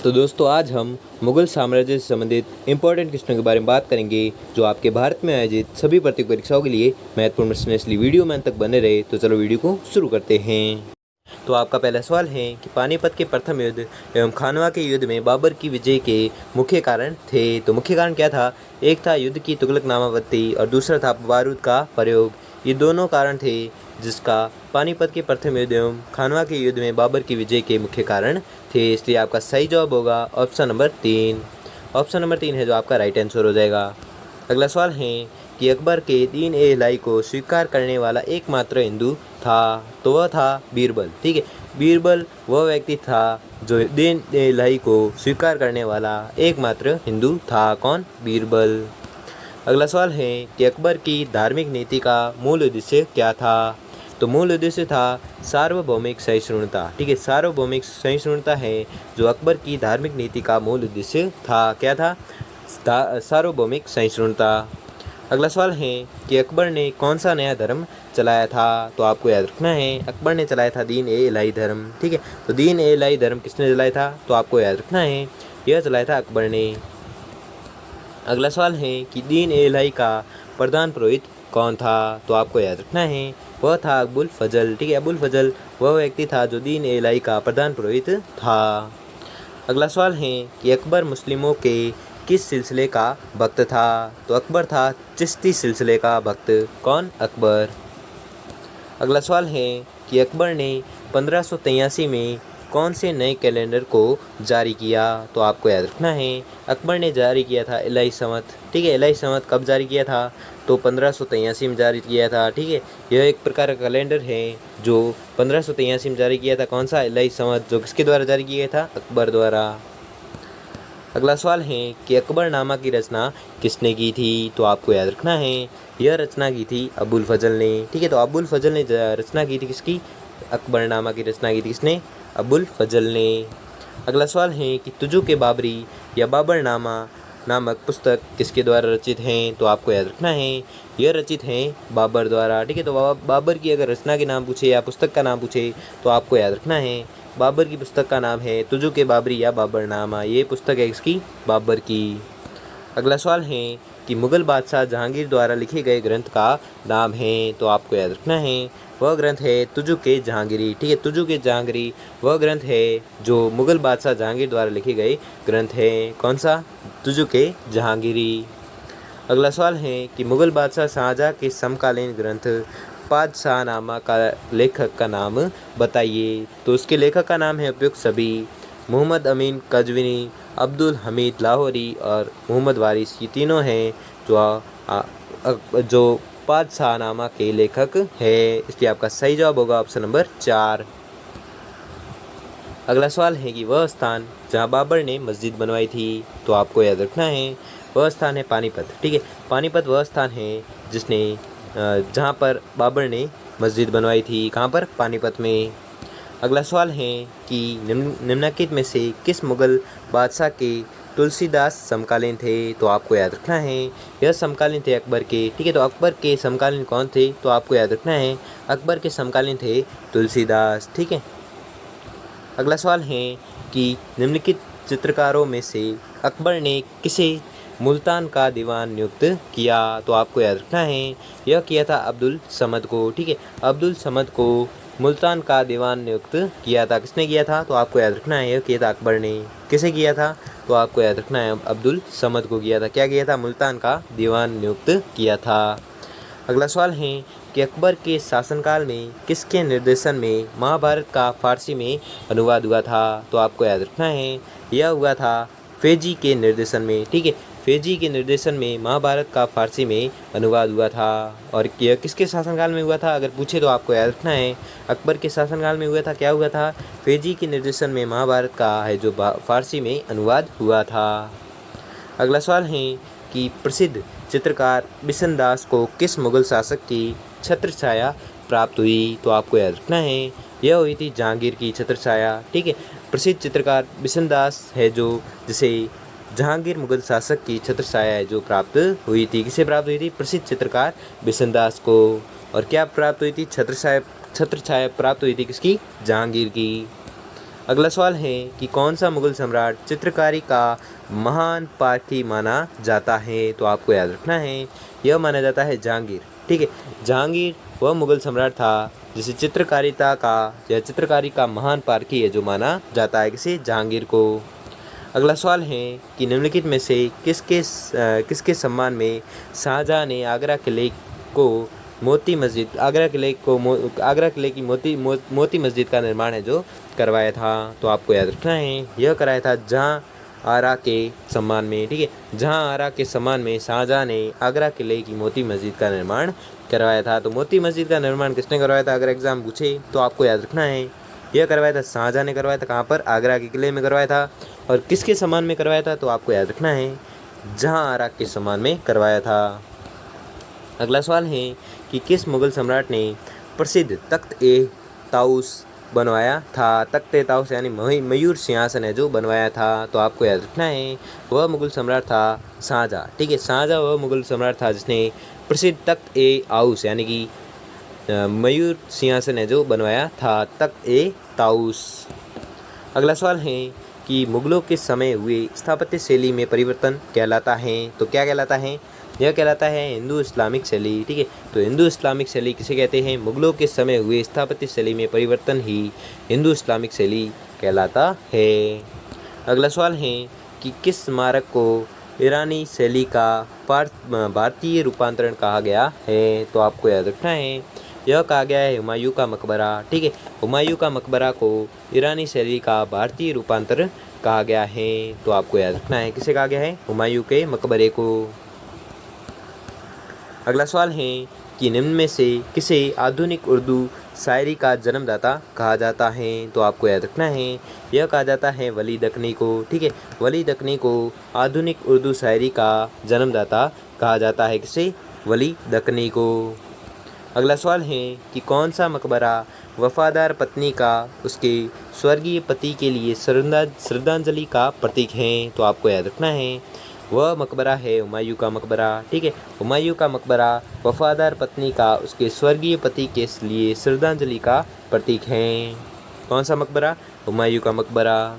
तो दोस्तों आज हम मुगल साम्राज्य से संबंधित इंपॉर्टेंट क्वेश्चनों के बारे में बात करेंगे जो आपके भारत में आयोजित सभी प्रतियोगी परीक्षाओं के लिए महत्वपूर्ण प्रश्न हैं। इसलिए वीडियो में अंत तक बने रहे। तो चलो वीडियो को शुरू करते हैं। तो आपका पहला सवाल है कि पानीपत के प्रथम युद्ध एवं खानवा के युद्ध में बाबर की विजय के मुख्य कारण थे। तो मुख्य कारण क्या था? एक था युद्ध की तुगलकनामावती और दूसरा था बारूद का प्रयोग। ये दोनों कारण थे जिसका पानीपत के प्रथम युद्ध एवं खानवा के युद्ध में बाबर की विजय के मुख्य कारण थे। इसलिए आपका सही जवाब होगा ऑप्शन नंबर 3। ऑप्शन नंबर 3 है जो आपका राइट आंसर हो जाएगा। अगला सवाल है कि अकबर के दीन ए इलाही को स्वीकार करने वाला एकमात्र हिंदू था। तो वह था बीरबल। ठीक है, बीरबल वह व्यक्ति था जो दीन ए इलाही को स्वीकार करने वाला एकमात्र हिंदू था। कौन? बीरबल। अगला सवाल है कि अकबर की धार्मिक नीति का मूल उद्देश्य क्या था। तो मूल उद्देश्य था सार्वभौमिक सहिष्णुता। ठीक है, सार्वभौमिक सहिष्णुता है जो अकबर की धार्मिक नीति का मूल उद्देश्य था। क्या था? सार्वभौमिक सहिष्णुता। अगला सवाल है कि अकबर ने कौन सा नया धर्म चलाया था। तो आपको याद रखना है अकबर ने चलाया था दीन ए इलाही धर्म। ठीक है, तो दीन ए इलाही धर्म किसने चलाया था? तो आपको याद रखना है यह चलाया था अकबर ने। अगला सवाल है कि दीन ए इलाही का प्रधान पुरोहित कौन था। तो आपको याद रखना है वह था अबुल फजल। ठीक है, अबुल फजल वह व्यक्ति था जो दीन ए इलाही का प्रधान पुरोहित था। अगला सवाल है कि अकबर मुस्लिमों के किस सिलसिले का भक्त था। तो अकबर था चिश्ती सिलसिले का भक्त। कौन? अकबर। अगला सवाल है कि अकबर ने 1583 में कौन से नए कैलेंडर को जारी किया। तो आपको याद रखना है अकबर ने जारी किया था इलाही संवत। ठीक है, इलाही संवत कब जारी किया था? तो 1583 में जारी किया था। ठीक है, यह एक प्रकार का कैलेंडर है जो 1583 में जारी किया था। कौन सा? इलाही संवत, जो किसके द्वारा जारी किया था? अकबर द्वारा। अगला सवाल है कि अकबरनामा की रचना किसने की थी। तो आपको याद रखना है यह रचना की थी अबुल फजल ने। ठीक है, तो अबुल फजल ने रचना की थी किसकी? अकबरनामा की रचना की थी किसने? अबुल फजल ने। अगला सवाल है कि तुजु के बाबरी या बाबरनामा नामक पुस्तक किसके द्वारा रचित हैं। तो आपको याद रखना है यह रचित हैं बाबर द्वारा। ठीक है, तो बाबर की अगर रचना के नाम पूछे या पुस्तक का नाम पूछे तो आपको याद रखना है बाबर की पुस्तक का नाम है तुजु के बाबरी या बाबरनामा। ये पुस्तक है इसकी बाबर की। अगला सवाल है कि मुगल बादशाह जहांगीर द्वारा लिखे गए ग्रंथ का नाम है। तो आपको याद रखना है वह ग्रंथ है तुजु के जहांगीरी। ठीक है, तुजु के जहांगीरी वह ग्रंथ है जो मुगल बादशाह जहांगीर द्वारा लिखे गए ग्रंथ है। कौन सा? तुजु के जहांगीरी। अगला सवाल है कि मुगल बादशाह शाहजहाँ के समकालीन ग्रंथ पादशाहनामा का लेखक का नाम बताइए। तो उसके लेखक का नाम है उपयुक्त सभी मोहम्मद अमीन कजविनी, अब्दुल हमीद लाहौरी और मोहम्मद वारिस। ये तीनों हैं जो पादशाहनामा के लेखक है। इसलिए आपका सही जवाब होगा ऑप्शन नंबर 4। अगला सवाल है कि वह स्थान जहां बाबर ने मस्जिद बनवाई थी। तो आपको याद रखना है वह स्थान है पानीपत। ठीक है, पानीपत वह स्थान है जिसने जहां पर बाबर ने मस्जिद बनवाई थी। कहां पर? पानीपत में। अगला सवाल है कि निम्नलिखित में से किस मुगल बादशाह के तुलसीदास समकालीन थे। तो आपको याद रखना है यह समकालीन थे अकबर के। ठीक है, तो अकबर के समकालीन कौन थे? तो आपको याद रखना है अकबर के समकालीन थे तुलसीदास। ठीक है। अगला सवाल है कि निम्नलिखित चित्रकारों में से अकबर ने किसे मुल्तान का दीवान नियुक्त किया। तो आपको याद रखना है यह किया था अब्दुल समद को। ठीक है, अब्दुल समद को मुल्तान का दीवान नियुक्त किया था। किसने किया था? तो आपको याद रखना है यह किया था अकबर ने। किसे किया था? तो आपको याद रखना है अब्दुल समद को किया था। क्या किया था? मुल्तान का दीवान नियुक्त किया था। अगला सवाल है कि अकबर के शासनकाल में किसके निर्देशन में महाभारत का फारसी में अनुवाद हुआ था। तो आपको याद रखना है यह हुआ था फेजी के निर्देशन में। ठीक है, फेजी के निर्देशन में महाभारत का फारसी में अनुवाद हुआ था। और यह किसके शासनकाल में हुआ था? अगर पूछे तो आपको याद रखना है अकबर के शासनकाल में हुआ था। क्या हुआ था? फेजी के निर्देशन में महाभारत का है जो फारसी में अनुवाद हुआ था। अगला सवाल है कि प्रसिद्ध चित्रकार बिशनदास को किस मुगल शासक की छत्रछाया प्राप्त हुई। तो आपको याद रखना है यह हुई थी जहांगीर की छत्रछाया। ठीक है, प्रसिद्ध चित्रकार बिशनदास है जो जिसे जहांगीर मुगल शासक की छत्रछाया है जो प्राप्त हुई थी। किसे प्राप्त हुई थी? प्रसिद्ध चित्रकार बिशनदास को। और क्या प्राप्त हुई थी? छत्रछाया प्राप्त हुई थी किसकी? जहांगीर की। अगला सवाल है कि कौन सा मुगल सम्राट चित्रकारी का महान पारखी माना जाता है? तो आपको याद रखना है, यह माना जाता है जहांगीर। ठीक है, जहांगीर वह मुगल सम्राट था जिसे चित्रकारिता का या चित्रकारी का महान पारखी है जो माना जाता है किसे? जहांगीर को। अगला सवाल है कि निम्नलिखित में से किसके सम्मान में शाहजहां ने आगरा किले की मोती मस्जिद का निर्माण है जो करवाया था? तो आपको याद रखना है, यह कराया था जहां आरा के सम्मान में। ठीक है, जहां आरा के सम्मान में शाहजहां ने आगरा किले की मोती मस्जिद का निर्माण करवाया था। तो मोती मस्जिद का निर्माण किसने करवाया था? अगर एग्जाम पूछे तो आपको याद रखना है, यह करवाया था शाहजहां ने करवाया था। कहाँ पर? आगरा के किले में करवाया था। और किसके सम्मान में करवाया था? तो आपको याद रखना है, जहां आरा के सम्मान में करवाया था। अगला सवाल है कि किस मुगल सम्राट ने प्रसिद्ध तख्त-ए-ताउस बनवाया था? तख्त-ए-ताउस यानी मयूर सिंहासन है जो बनवाया था। तो आपको याद रखना है, वह मुगल सम्राट था शाहजहां। ठीक है, शाहजहां वह मुगल सम्राट था जिसने प्रसिद्ध तख्त-ए-ताउस यानी कि मयूर सिंहासन है जो बनवाया था, तख्त-ए-ताउस। अगला सवाल है कि मुगलों के समय हुए स्थापत्य शैली में परिवर्तन कहलाता है? तो क्या कहलाता है? यह कहलाता है हिंदू इस्लामिक शैली। ठीक है, तो हिंदू इस्लामिक शैली किसे कहते हैं? मुगलों के समय हुए स्थापत्य शैली में परिवर्तन ही हिंदू इस्लामिक शैली कहलाता है। अगला सवाल है कि किस स्मारक को ईरानी शैली का भारतीय रूपांतरण कहा गया है? तो आपको याद रखना है, यह कहा गया है हुमायूं का मकबरा। ठीक है, हुमायूं का मकबरा को ईरानी शैली का भारतीय रूपांतरण कहा गया है। तो आपको याद रखना है, किसे कहा गया है? हुमायूं के मकबरे को। अगला सवाल है कि निम्न में से किसे आधुनिक उर्दू शायरी का जन्मदाता कहा जाता है? तो आपको याद रखना है, यह कहा जाता है वली दक्कनी को। ठीक है, वली दक्कनी को आधुनिक उर्दू शायरी का जन्मदाता कहा जाता है। किसे? वली दक्कनी को। अगला सवाल है कि कौन सा मकबरा वफादार पत्नी का उसके स्वर्गीय पति के लिए श्रद्धांजलि का प्रतीक है? तो आपको याद रखना है, वह मकबरा है हुमायूं का मकबरा। ठीक है, हुमायूं का मकबरा वफादार पत्नी का उसके स्वर्गीय पति के लिए श्रद्धांजलि का प्रतीक है। कौन सा मकबरा? हुमायूं का मकबरा।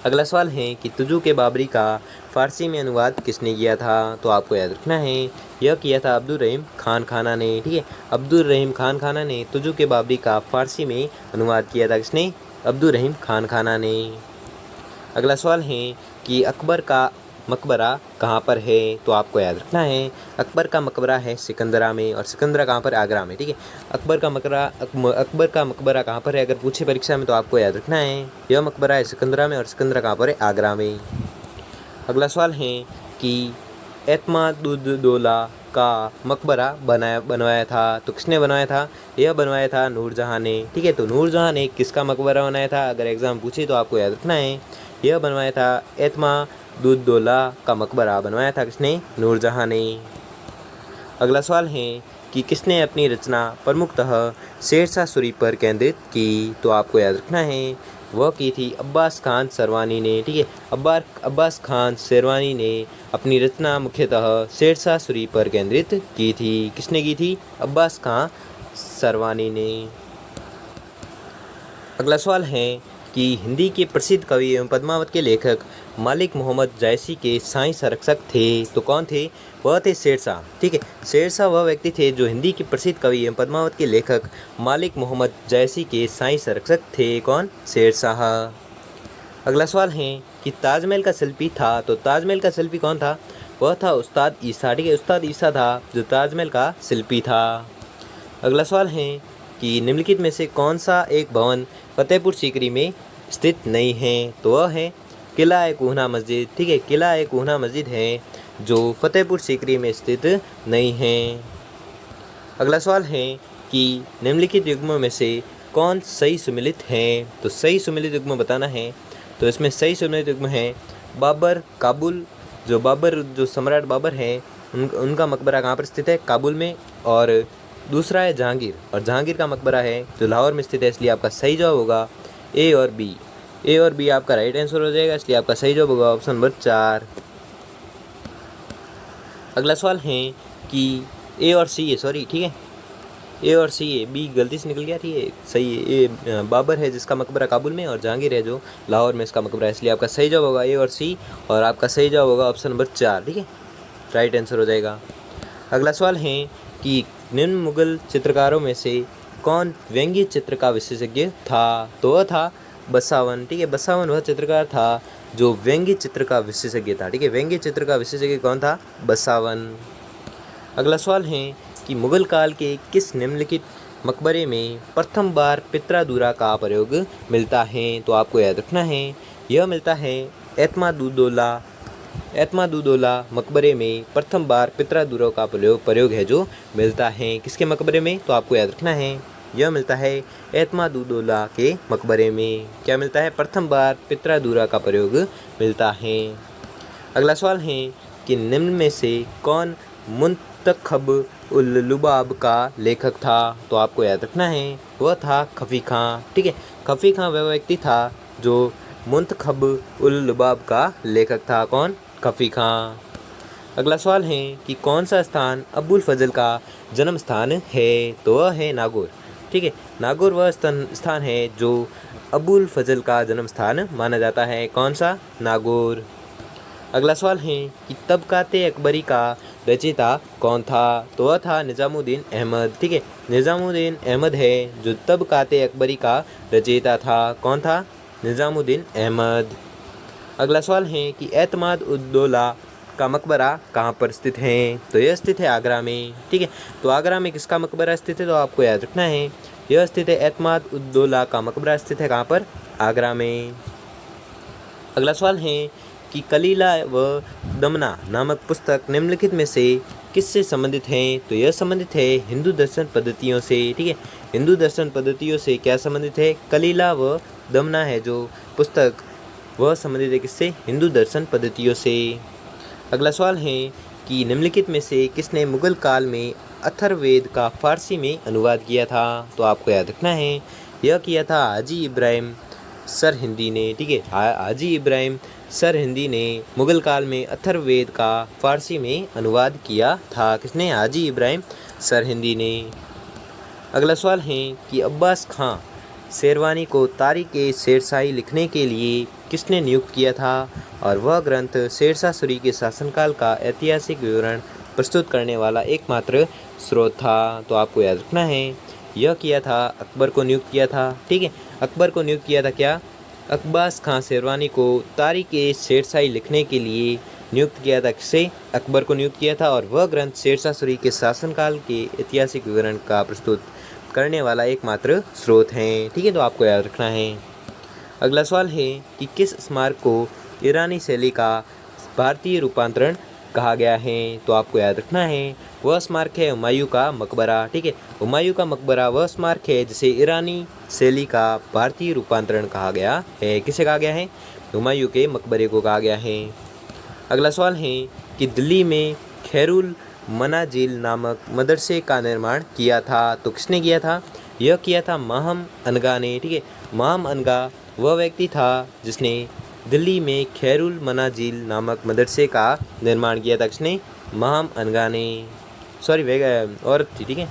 अगला सवाल है कि तुजू के बाबरी का फ़ारसी में अनुवाद किसने किया था? तो आपको याद रखना है, यह किया था अब्दुल रहीम खान खाना ने। ठीक है, अब्दुल रहीम खान खाना ने तुजू के बाबरी का फ़ारसी में अनुवाद किया था। किसने? अब्दुल रहीम खान खाना ने। अगला सवाल है कि अकबर का मकबरा कहाँ पर है? तो आपको याद रखना है, अकबर का मकबरा है सिकंदरा में। और सिकंदरा कहाँ पर? आगरा में। ठीक है, अकबर का मकबरा कहाँ पर है? अगर पूछे परीक्षा में तो आपको याद रखना है, यह मकबरा है सिकंदरा में। और सिकंदरा कहाँ पर है? आगरा में। अगला सवाल है कि एतमादुद्दौला का मकबरा बनवाया था, तो किसने बनवाया था? यह बनवाया था नूरजहां ने। ठीक है, तो नूरजहां ने किसका मकबरा बनाया था? अगर एग्जाम पूछे तो आपको याद रखना है, यह बनवाया था एतमादुद्दौला का मकबरा बनवाया था। किसने? नूरजहां ने। अगला सवाल है कि किसने अपनी रचना प्रमुखतः शेरशाह सूरी पर केंद्रित की? तो आपको याद रखना है, वह की थी अब्बास खान सरवानी ने। ठीक है, अब्बास खान शेरवानी ने अपनी रचना मुख्यतः शेरशाह सूरी पर केंद्रित की थी। किसने की थी? अब्बास खान सरवानी ने। अगला सवाल है कि हिंदी के प्रसिद्ध कवि एवं पद्मावत के लेखक मालिक मोहम्मद जायसी के साईं संरक्षक थे, तो कौन थे? वह थे शेरशाह। ठीक है, शेरशाह वह व्यक्ति थे जो हिंदी के प्रसिद्ध कवि एवं पद्मावत के लेखक मालिक मोहम्मद जायसी के साईं संरक्षक थे। कौन? शेरशाह। अगला सवाल है कि ताजमहल का शिल्पी था, तो ताजमहल का शिल्पी कौन था? वह था उस्ताद ईसा। ठीक है, उस्ताद ईसा था जो ताजमहल का शिल्पी था। अगला सवाल है कि निम्नलिखित में से कौन सा एक भवन फतेहपुर सीकरी में स्थित नहीं है? तो वह है किला-ए-कुहना मस्जिद। ठीक है, किला-ए-कुहना मस्जिद है जो फतेहपुर सीकरी में स्थित नहीं है। अगला सवाल है कि निम्नलिखित युग्मों में से कौन सही सुमेलित है? तो सही सुमेलित युग्म बताना है। तो इसमें सही सुमेलित युग्म है बाबर काबुल, जो सम्राट बाबर है उनका मकबरा कहाँ पर स्थित है? काबुल में। और दूसरा है जहांगीर, और जहांगीर का मकबरा है जो लाहौर में स्थित है। इसलिए आपका सही जवाब होगा ए और बी। ए और बी आपका राइट आंसर हो जाएगा, इसलिए आपका सही जवाब होगा ऑप्शन नंबर 4। अगला सवाल है कि ए और सी है, सॉरी, ठीक है, ए और सी, ए बी गलती से निकल गया, ठीक है सही है। ये बाबर है जिसका मकबरा काबुल में, और जहांगीर है जो लाहौर में इसका मकबरा है, इसलिए आपका सही जवाब होगा ए और सी, और आपका सही जवाब होगा ऑप्शन नंबर 4, ठीक है, राइट आंसर हो जाएगा। अगला सवाल है कि निम्न मुगल चित्रकारों में से कौन व्यंग्य चित्र का विशेषज्ञ था? तो वह था बसावन, ठीक है, बसावन वह चित्रकार था जो व्यंग्य चित्र का विशेषज्ञ था, ठीक है, व्यंग्य चित्र का विशेषज्ञ कौन था? बसावन। अगला सवाल है कि मुगल काल के किस निम्नलिखित मकबरे में प्रथम बार पित्रादूरा का प्रयोग मिलता है? तो आपको याद रखना है, यह मिलता है एतमादुद्दौला मकबरे में प्रथम बार पित्रादूरा का प्रयोग है जो मिलता है। किसके मकबरे में? तो आपको याद रखना है, यह मिलता है एतमादुद्दौला के मकबरे में। क्या मिलता है? प्रथम बार पित्रादूरा का प्रयोग मिलता है। अगला सवाल है कि निम्न में से कौन मुंतखब उल लुबाब का लेखक था? तो आपको याद रखना है, वह था खफी खां, ठीक है, खफी खां वह व्यक्ति था जो मुंतखब उल लुबाब का लेखक था। कौन? खफी खां। अगला सवाल है कि कौन सा स्थान अबुल फजल का जन्म स्थान है? तो वह है नागौर, ठीक है, नागौर वह स्थान है जो अबुल फजल का जन्म स्थान माना जाता है। कौन सा? नागौर। अगला सवाल है कि तबकाते अकबरी का रचयिता कौन था? तो वह था निज़ामुद्दीन अहमद, ठीक है, निज़ामुद्दीन अहमद है जो तबकाते अकबरी का रचयिता था। कौन था? निज़ामुद्दीन अहमद। अगला सवाल है कि एतमाद-उद-दौला का मकबरा कहाँ पर स्थित है? तो यह स्थित है आगरा में, ठीक है, तो आगरा में किसका मकबरा स्थित है? तो आपको याद रखना है, यह स्थित है एतमाद-उद-दौला का मकबरा स्थित है कहाँ पर? आगरा में। अगला सवाल है कि कलीला व दमना नामक पुस्तक निम्नलिखित में से किससे संबंधित हैं? तो यह संबंधित है हिंदू दर्शन पद्धतियों से, ठीक है, हिंदू दर्शन पद्धतियों से क्या संबंधित है? कलीला व दमना है जो पुस्तक, वह संबंधित है किससे? हिंदू दर्शन पद्धतियों से। अगला सवाल है कि निम्नलिखित में से किसने मुगल काल में अथर्ववेद का फारसी में अनुवाद किया था? तो आपको याद रखना है, यह किया था हाजी इब्राहिम सरहिंदी ने, ठीक है, हाजी इब्राहिम सरहिंदी ने मुगल काल में अथर्ववेद का फारसी में अनुवाद किया था। किसने? हाजी इब्राहिम सरहिंदी ने। अगला सवाल है कि अब्बास खां शेरवानी को तारीख़-ए-शेरशाही लिखने के लिए किसने नियुक्त किया था? और वह ग्रंथ शेरशाह सूरी के शासनकाल का ऐतिहासिक विवरण प्रस्तुत करने वाला एकमात्र स्रोत था। तो आपको याद रखना है, यह किया था अकबर को नियुक्त किया था, ठीक है, अकबर को नियुक्त किया था। क्या? अब्बास खां शेरवानी को तारीख़-ए-शेरशाही लिखने के लिए नियुक्त किया था। किसे? अकबर को नियुक्त किया था, और वह ग्रंथ शेरशाह सूरी के शासनकाल के ऐतिहासिक विवरण का प्रस्तुत करने वाला एकमात्र स्रोत हैं, ठीक है, तो आपको याद रखना है। अगला सवाल है कि किस स्मारक को ईरानी शैली का भारतीय रूपांतरण कहा गया है? तो आपको याद रखना है, वह स्मारक है हुमायूं का मकबरा, ठीक है, हुमायूं का मकबरा वह स्मारक है जिसे ईरानी शैली का भारतीय रूपांतरण कहा गया है। किसे कहा गया है? हुमायूं के मकबरे को कहा गया है। अगला सवाल है कि दिल्ली में खैरुल मनाजिल नामक मदरसे का निर्माण किया था। तो किसने किया था? यह किया था महम अनगा ने, ठीक है, महम अनगा वह व्यक्ति था जिसने दिल्ली में खैरुल मनाजिल नामक मदरसे का निर्माण किया था। किसने? महम अनगा ने, सॉरी औरत थी, ठीक है।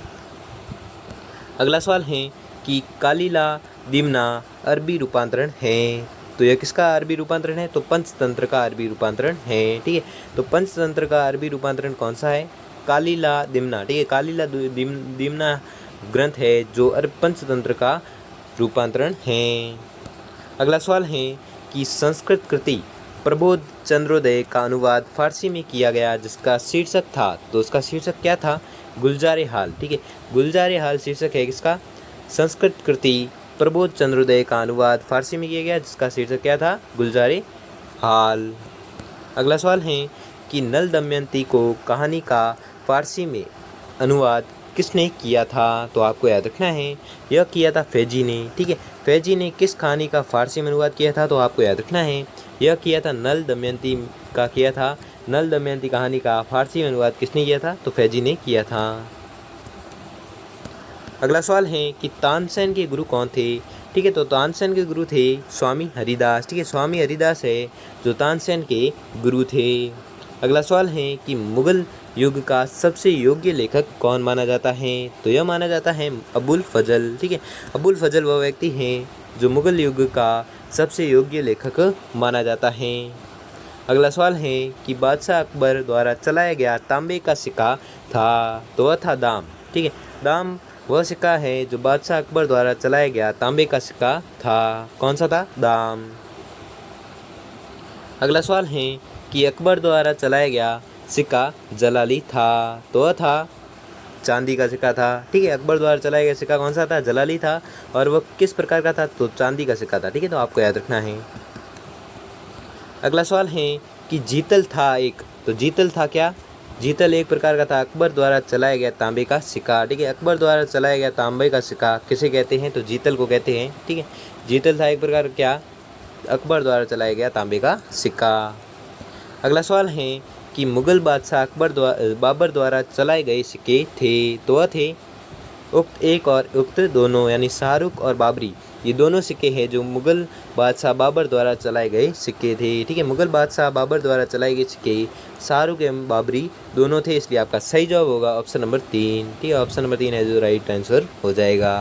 अगला सवाल है कि कालीला दिमना अरबी रूपांतरण है। तो यह किसका अरबी रूपांतरण है? तो पंचतंत्र का अरबी रूपांतरण है, ठीक है, तो पंचतंत्र का अरबी रूपांतरण कौन सा है? कालीला दिमना, ठीक है, कालीला दिमना ग्रंथ है जो पंचतंत्र का रूपांतरण है। अगला सवाल है कि संस्कृत कृति प्रबोध चंद्रोदय का अनुवाद फारसी में किया गया जिसका शीर्षक था, तो उसका शीर्षक क्या था? गुलजारे हाल, ठीक है, गुलजारे हाल शीर्षक है किसका? संस्कृत कृति प्रबोध चंद्रोदय का अनुवाद फारसी में किया गया जिसका शीर्षक क्या था? गुलजारे हाल। अगला सवाल है कि नल दमयंती को कहानी का फारसी में अनुवाद किसने किया था? तो आपको याद रखना है, यह किया था फैजी ने, ठीक है, फैजी ने किस कहानी का फारसी में अनुवाद किया था? तो आपको याद रखना है, यह किया था नल दमयंती का किया था। नल दमयंती कहानी का फारसी में अनुवाद किसने किया था? तो फैजी ने किया था। अगला सवाल है कि तानसेन के गुरु कौन थे? ठीक है, तो तानसेन के गुरु थे स्वामी हरिदास, ठीक है, स्वामी हरिदास है जो तानसेन के गुरु थे। अगला सवाल है कि मुगल युग का सबसे योग्य लेखक कौन माना जाता है? तो यह माना जाता है अबुल फजल। ठीक है, अबुल फजल वह व्यक्ति हैं जो मुगल युग का सबसे योग्य लेखक माना जाता है। अगला सवाल है कि बादशाह अकबर द्वारा चलाया गया तांबे का सिक्का था, तो वह था दाम। ठीक है, दाम वह सिक्का है जो बादशाह अकबर द्वारा चलाया गया तांबे का सिक्का था। कौन सा था? दाम। अगला सवाल है कि अकबर द्वारा चलाया गया सिक्का जलाली था, तो वह था चांदी का सिक्का था। ठीक है, अकबर द्वारा चलाया गया सिक्का कौन सा था? जलाली था। और वह किस प्रकार का था? तो चांदी का सिक्का था। ठीक है, तो आपको याद रखना है। अगला सवाल है कि जीतल था एक, तो जीतल था क्या? जीतल एक प्रकार का था अकबर द्वारा चलाया गया तांबे का सिक्का। ठीक है, अकबर द्वारा चलाया गया तांबे का सिक्का किसे कहते हैं? तो जीतल को कहते हैं। ठीक है, जीतल था एक प्रकार क्या? अकबर द्वारा चलाया गया तांबे का सिक्का। अगला सवाल है कि मुगल बादशाह बाबर द्वारा चलाए गए सिक्के थे, तो वह थे उक्त एक और उक्त दोनों, यानी शाहरुख और बाबरी। ये दोनों सिक्के हैं जो मुगल बादशाह बाबर द्वारा चलाए गए सिक्के थे। ठीक है, मुगल बादशाह बाबर द्वारा चलाए गए सिक्के शाहरुख एवं बाबरी दोनों थे, इसलिए आपका सही जवाब होगा ऑप्शन नंबर 3। ठीक है, ऑप्शन नंबर 3 है जो राइट आंसर हो जाएगा।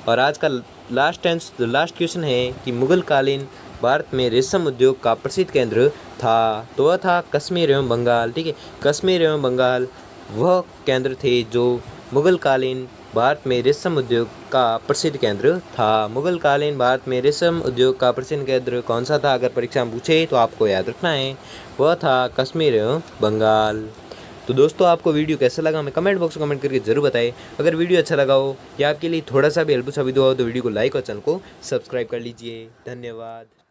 और आज का लास्ट क्वेश्चन है कि मुगल कालीन भारत में रेशम उद्योग का प्रसिद्ध केंद्र था, तो वह था कश्मीर एवं बंगाल। ठीक है, कश्मीर एवं बंगाल वह केंद्र थे जो मुगल कालीन भारत में रेशम उद्योग का प्रसिद्ध केंद्र था। मुगल कालीन भारत में रेशम उद्योग का प्रसिद्ध केंद्र कौन सा था? अगर परीक्षा में पूछे तो आपको याद रखना है, वह था कश्मीर एवं बंगाल। तो दोस्तों, आपको वीडियो कैसा लगा हमें कमेंट बॉक्स में कमेंट करके जरूर बताएं। अगर वीडियो अच्छा लगा हो या आपके लिए थोड़ा सा भी हेल्पफुल साबित हुआ हो तो वीडियो को लाइक और चैनल को सब्सक्राइब कर लीजिए। धन्यवाद।